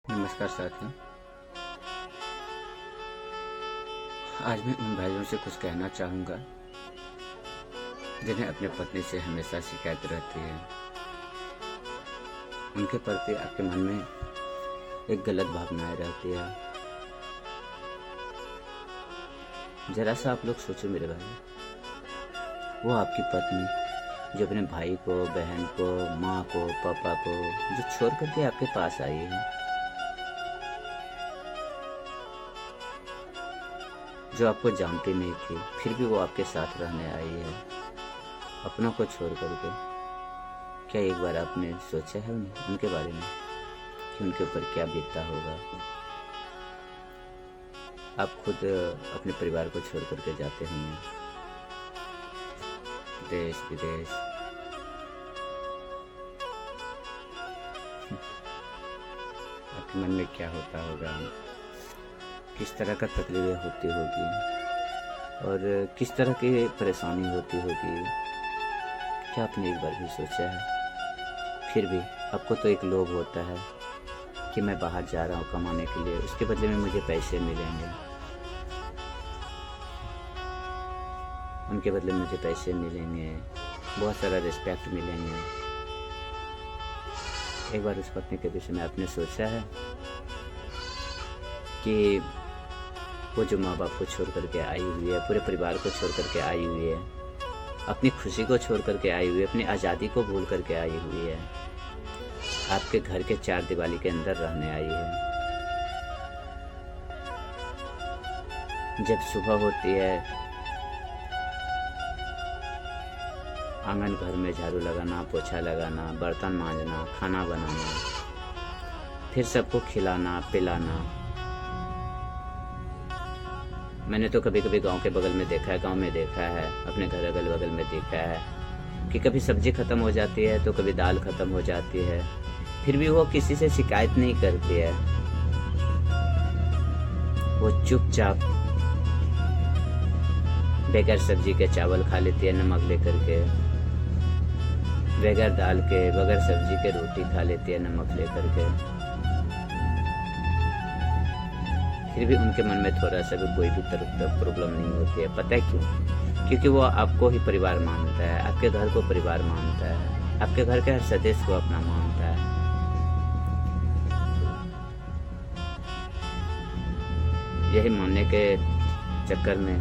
नमस्कार साथियों। आज मैं उन भाइयों से कुछ कहना चाहूँगा जिन्हें अपने पत्नी से हमेशा शिकायत रहती है। उनके प्रति आपके मन में एक गलत भावनाएं रहती है। जरा सा आप लोग सोचो मेरे भाई, वो आपकी पत्नी जो अपने भाई को, बहन को, माँ को, पापा को जो छोड़ करके आपके पास आई है, जो आपको जानती नहीं थी, फिर भी वो आपके साथ रहने आई है अपनों को छोड़ करके। क्या एक बार आपने सोचा है उनके बारे में कि उनके ऊपर क्या बीतता होगा? आप खुद अपने परिवार को छोड़ करके जाते होंगे देश विदेश। आपके मन में क्या होता होगा, किस तरह का तकलीफें होती होगी और किस तरह की परेशानी होती होगी। क्या आपने एक बार भी सोचा है? फिर भी आपको तो एक लोभ होता है कि मैं बाहर जा रहा हूँ कमाने के लिए, उसके बदले में मुझे पैसे मिलेंगे, उनके बदले मुझे पैसे मिलेंगे, बहुत सारा रिस्पेक्ट मिलेंगे। एक बार उस पत्नी के विषय में आपने सोचा है कि वो जो माँ बाप को छोड़ करके आई हुई है, पूरे परिवार को छोड़ करके आई हुई है, अपनी खुशी को छोड़ करके आई हुई है, अपनी आज़ादी को भूल करके आई हुई है, आपके घर के चार दीवारी के अंदर रहने आई है। जब सुबह होती है, आंगन घर में झाड़ू लगाना, पोछा लगाना, बर्तन मांजना, खाना बनाना, फिर सबको खिलाना पिलाना। मैंने तो कभी कभी गांव के बगल में देखा है, गांव में देखा है, अपने घर अगल बगल में देखा है कि कभी सब्जी खत्म हो जाती है तो कभी दाल खत्म हो जाती है, फिर भी वो किसी से शिकायत नहीं करती है। वो चुपचाप बगैर सब्जी के चावल खा लेती है, नमक लेकर के, बगैर दाल के, बगैर सब्जी के रोटी खा लेती है, नमक लेकर के। फिर भी उनके मन में थोड़ा सा भी कोई भी तरह प्रॉब्लम नहीं होती है। पता है क्यों? क्योंकि वो आपको ही परिवार मानता है, आपके घर को परिवार मानता है, आपके घर के हर सदस्य को अपना मानता है। यही मानने के चक्कर में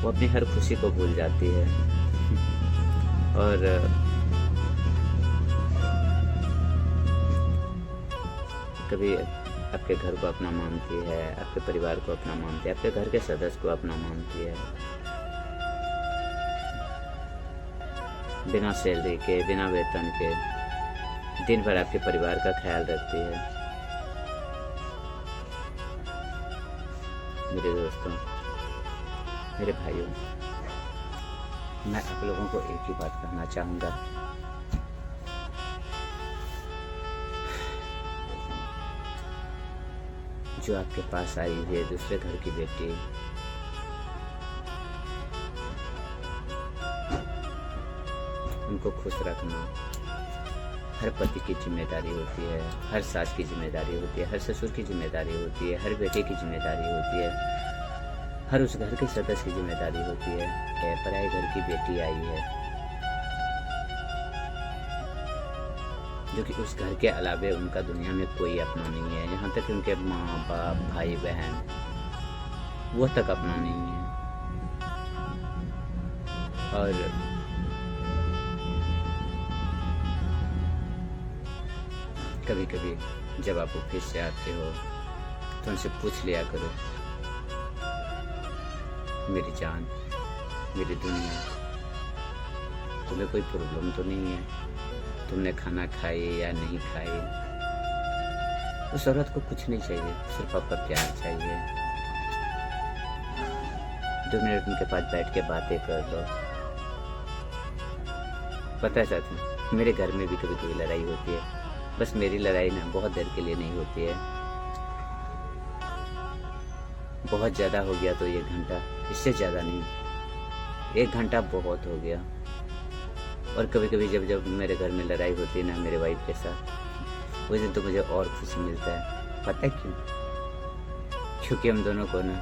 वो अपनी हर खुशी को भूल जाती है और कभी आपके घर को अपना मानती है, आपके परिवार को अपना मानती है, आपके घर के सदस्य को अपना मानती है। बिना सैलरी के, बिना वेतन के दिन भर आपके परिवार का ख्याल रखती है। मेरे दोस्तों, मेरे भाइयों, मैं आप लोगों को एक ही बात कहना चाहूँगा, जो आपके पास आई हुई है दूसरे घर की बेटी, उनको खुश रखना हर पति की जिम्मेदारी होती है, हर सास की जिम्मेदारी होती है, हर ससुर की जिम्मेदारी होती है, हर बेटे की जिम्मेदारी होती है, हर उस घर के सदस्य की जिम्मेदारी होती है कि पराए घर की बेटी आई है जो कि उस घर के अलावे उनका दुनिया में कोई अपना नहीं है। यहाँ तक कि उनके माँ बाप, भाई बहन, वो तक अपना नहीं है। और कभी कभी जब आप ऑफिस से आते हो तो उनसे पूछ लिया करो, मेरी जान, मेरी दुनिया, तुम्हें कोई प्रॉब्लम तो नहीं है? तुमने खाना खाई या नहीं खाई? उस औरत को कुछ नहीं चाहिए, सिर्फ आपका प्यार चाहिए। 2 मिनट उनके पास बैठ के बातें कर लो। पता है साथी, मेरे घर में भी कभी कभी लड़ाई होती है, बस मेरी लड़ाई ना बहुत देर के लिए नहीं होती है। बहुत ज़्यादा हो गया तो 1 घंटा, इससे ज़्यादा नहीं। 1 घंटा बहुत हो गया। और कभी कभी जब जब मेरे घर में लड़ाई होती है ना मेरे वाइफ के साथ, उस दिन तो मुझे और खुशी मिलता है। पता है क्यों? क्योंकि हम दोनों को ना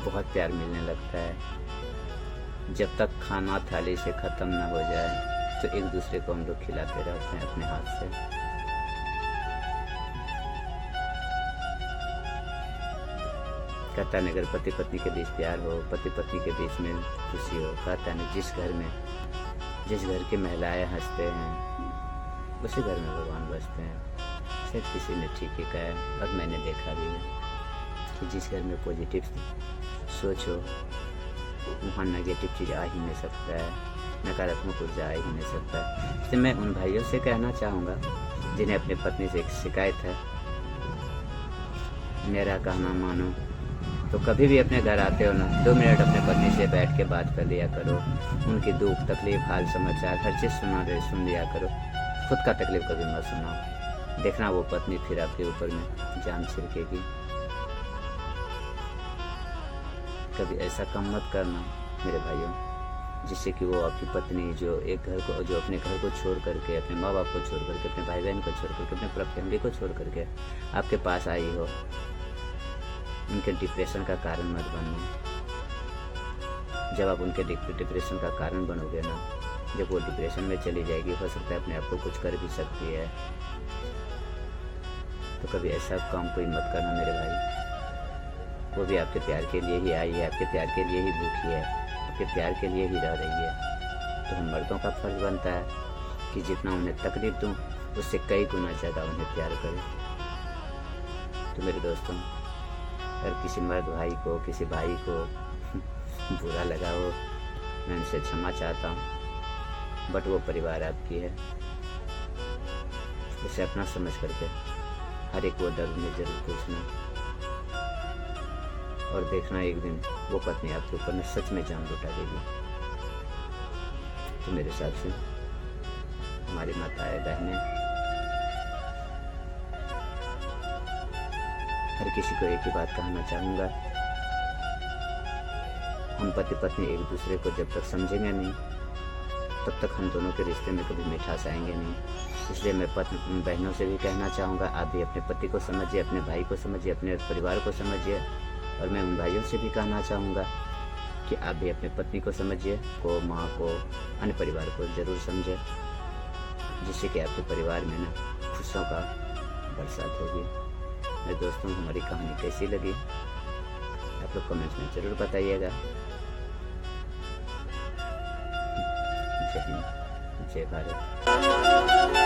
बहुत प्यार मिलने लगता है। जब तक खाना थाली से ख़त्म ना हो जाए तो एक दूसरे को हम लोग खिलाते रहते हैं अपने हाथ से। कहता है अगर पति पत्नी के बीच प्यार हो, पति पत्नी के बीच में खुशी हो, कहता है ना जिस घर की महिलाएं हंसते हैं उसी घर में भगवान बसते हैं। शायद किसी ने ठीक ही कहा है और मैंने देखा भी है कि जिस घर में पॉजिटिव सोच हो वहाँ नेगेटिव चीज़ आ ही नहीं सकता है, नकारात्मक ऊर्जा आ ही नहीं सकता है। तो मैं उन भाइयों से कहना चाहूँगा जिन्हें अपनी पत्नी से एक शिकायत है, मेरा कहना मानो तो कभी भी अपने घर आते हो ना 2 मिनट अपने पत्नी से बैठ के बात कर लिया करो। उनकी दुख तकलीफ हाल समाचार हर चीज़ सुन लिया करो। खुद का तकलीफ कभी मत सुनाओ, देखना वो पत्नी फिर आपके ऊपर में जान छिड़केगी। कभी ऐसा काम मत करना मेरे भाइयों, जिससे कि वो आपकी पत्नी जो अपने घर को छोड़ करके, अपने माँ बाप को छोड़ करके, अपने भाई बहन को छोड़ करके, अपने पूरा फैमिली को छोड़ करके आपके पास आई हो, उनके डिप्रेशन का कारण मत बनना। जब आप उनके डिप्रेशन का कारण बनोगे ना, जब वो डिप्रेशन में चली जाएगी, हो सकता है अपने आप को कुछ कर भी सकती है। तो कभी ऐसा काम कोई मत करना मेरे भाई। वो भी आपके प्यार के लिए ही आई है, आपके प्यार के लिए ही भूखी है, आपके प्यार के लिए ही रह रही है। तो हम मर्दों का फर्ज बनता है कि जितना उन्हें तकलीफ दूं उससे कई गुना ज़्यादा उन्हें प्यार करें। तो मेरे दोस्तों, अगर किसी मर्द भाई को, किसी भाई को बुरा लगा हो, मैं उनसे क्षमा चाहता हूँ, बट वो परिवार आपकी है, उसे अपना समझ करके हर एक वो दर्द में जरूर पूछना और देखना एक दिन वो पत्नी आपके ऊपर में सच में जान लौटा देगी। तो मेरे हिसाब से हमारी माताएं बहनें, हर किसी को एक ही बात कहना चाहूँगा, हम पति पत्नी एक दूसरे को जब तक समझेंगे नहीं तब तक हम दोनों के रिश्ते में कभी मिठास आएंगे नहीं। इसलिए मैं पत्नी बहनों से भी कहना चाहूँगा, आप भी अपने पति को समझिए, अपने भाई को समझिए, अपने परिवार को समझिए। और मैं उन भाइयों से भी कहना चाहूँगा कि आप भी अपने पत्नी को समझिए, को, माँ को, अन्य परिवार को ज़रूर समझे, जिससे कि आपके परिवार में ना खुशियों का बरसात होगी। मेरे दोस्तों, हमारी कहानी कैसी लगी आप लोग कमेंट्स में ज़रूर बताइएगा। जय हिंद, जय भारत।